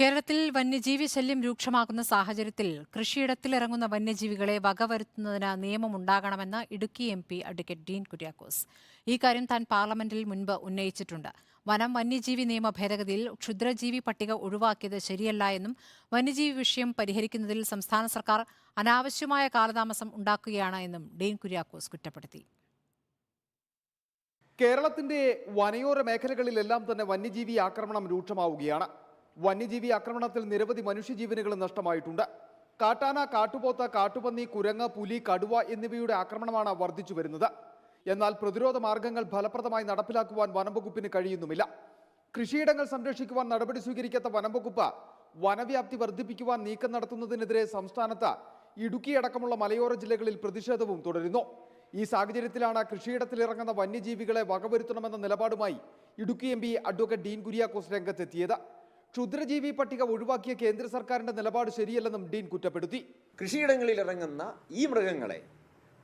കേരളത്തിൽ വന്യജീവി ശല്യം രൂക്ഷമാകുന്ന സാഹചര്യത്തിൽ കൃഷിയിടത്തിലിറങ്ങുന്ന വന്യജീവികളെ വകവരുത്തുന്നതിന് നിയമമുണ്ടാകണമെന്ന് ഇടുക്കി MP അഡ്വക്കേറ്റ് ഡീൻ കുര്യാക്കോസ്. ഈ കാര്യം താൻ പാർലമെന്റിൽ മുൻപ് ഉന്നയിച്ചിട്ടുണ്ട്. വനം വന്യജീവി നിയമ ഭേദഗതിയിൽ ക്ഷുദ്രജീവി പട്ടിക ഒഴിവാക്കിയത് ശരിയല്ല എന്നും വന്യജീവി വിഷയം പരിഹരിക്കുന്നതിൽ സംസ്ഥാന സർക്കാർ അനാവശ്യമായ കാലതാമസം ഉണ്ടാക്കുകയാണ് എന്നും ഡീൻ കുര്യാക്കോസ് കുറ്റപ്പെടുത്തി. കേരളത്തിന്റെ വനയോര മേഖലകളിലെല്ലാം തന്നെ വന്യജീവി ആക്രമണം രൂക്ഷമാവുകയാണ്. വന്യജീവി ആക്രമണത്തിൽ നിരവധി മനുഷ്യജീവനുകളും നഷ്ടമായിട്ടുണ്ട്. കാട്ടാന, കാട്ടുപോത്ത്, കാട്ടുപന്നി, കുരങ്ങ്, പുലി, കടുവ എന്നിവയുടെ ആക്രമണമാണ് വർദ്ധിച്ചു വരുന്നത്. എന്നാൽ പ്രതിരോധ മാർഗങ്ങൾ ഫലപ്രദമായി നടപ്പിലാക്കുവാൻ വനംവകുപ്പിന് കഴിയുന്നുമില്ല. കൃഷിയിടങ്ങൾ സംരക്ഷിക്കുവാൻ നടപടി സ്വീകരിക്കാത്ത വനംവകുപ്പ് വനവ്യാപ്തി വർദ്ധിപ്പിക്കുവാൻ നീക്കം നടത്തുന്നതിനെതിരെ സംസ്ഥാനത്ത് ഇടുക്കിയടക്കമുള്ള മലയോര ജില്ലകളിൽ പ്രതിഷേധവും തുടരുന്നു. ഈ സാഹചര്യത്തിലാണ് കൃഷിയിടത്തിലിറങ്ങുന്ന വന്യജീവികളെ വകവരുത്തണമെന്ന നിലപാടുമായി ഇടുക്കി MP അഡ്വക്കേറ്റ് ഡീൻ കുര്യാക്കോസ് രംഗത്തെത്തിയത്. ക്ഷുദ്രജീവി പട്ടിക ഒഴിവാക്കിയ കേന്ദ്ര സർക്കാരിന്റെ നിലപാട് ശരിയല്ലെന്നും ഡീൻ കുറ്റപ്പെടുത്തി. കൃഷിയിടങ്ങളിൽ ഇറങ്ങുന്ന ഈ മൃഗങ്ങളെ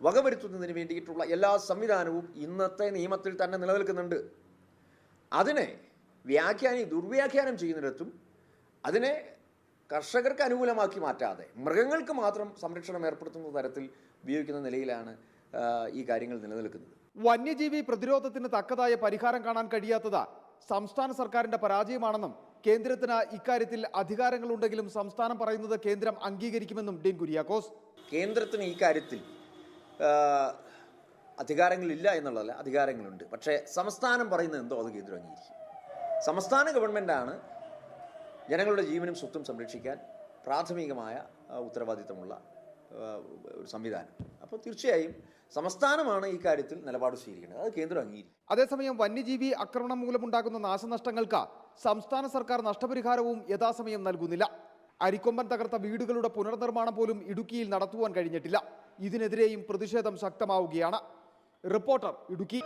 വകവരുത്തുന്നതിന് വേണ്ടിയിട്ടുള്ള എല്ലാ സംവിധാനവും ഇന്നത്തെ നിയമത്തിൽ തന്നെ നിലനിൽക്കുന്നുണ്ട്. അതിനെ ദുർവ്യാഖ്യാനം ചെയ്യുന്നിടത്തും അതിനെ കർഷകർക്ക് അനുകൂലമാക്കി മാറ്റാതെ മൃഗങ്ങൾക്ക് മാത്രം സംരക്ഷണം ഏർപ്പെടുത്തുന്ന തരത്തിൽ ഉപയോഗിക്കുന്ന നിലയിലാണ് ഈ കാര്യങ്ങൾ നിലനിൽക്കുന്നത്. വന്യജീവി പ്രതിരോധത്തിന് തക്കതായ പരിഹാരം കാണാൻ കഴിയാത്തത് സംസ്ഥാന സർക്കാരിന്റെ പരാജയമാണെന്നും കേന്ദ്രത്തിന് ഇക്കാര്യത്തിൽ അധികാരങ്ങളുണ്ടെങ്കിലും സംസ്ഥാനം പറയുന്നത് കേന്ദ്രം അംഗീകരിക്കുമെന്നും ഡീൻ കുര്യാക്കോസ്. കേന്ദ്രത്തിന് ഈ കാര്യത്തിൽ അധികാരങ്ങളില്ല എന്നുള്ളതല്ല, അധികാരങ്ങളുണ്ട്. പക്ഷേ സംസ്ഥാനം പറയുന്നത് എന്തോ അത് കേന്ദ്രം അംഗീകരിക്കും. സംസ്ഥാന ഗവൺമെൻറ്റാണ് ജനങ്ങളുടെ ജീവനും സ്വത്തും സംരക്ഷിക്കാൻ പ്രാഥമികമായ ഉത്തരവാദിത്തമുള്ള ഒരു സംവിധാനം. അപ്പോൾ തീർച്ചയായും സംസ്ഥാനമാണ് ഈ കാര്യത്തിൽ നിലപാട് സ്വീകരിക്കുന്നത്, അത് കേന്ദ്രം അംഗീകരിക്കും. അതേസമയം വന്യജീവി ആക്രമണം മൂലമുണ്ടാകുന്ന നാശനഷ്ടങ്ങൾക്ക് സംസ്ഥാന സർക്കാർ നഷ്ടപരിഹാരവും യഥാസമയം നൽകുന്നില്ല. അരിക്കൊമ്പൻ തകർത്ത വീടുകളുടെ പുനർനിർമ്മാണം പോലും ഇടുക്കിയിൽ നടത്തുവാൻ കഴിഞ്ഞിട്ടില്ല. ഇതിനെതിരെയും പ്രതിഷേധം ശക്തമാവുകയാണ്. റിപ്പോർട്ടർ, ഇടുക്കി.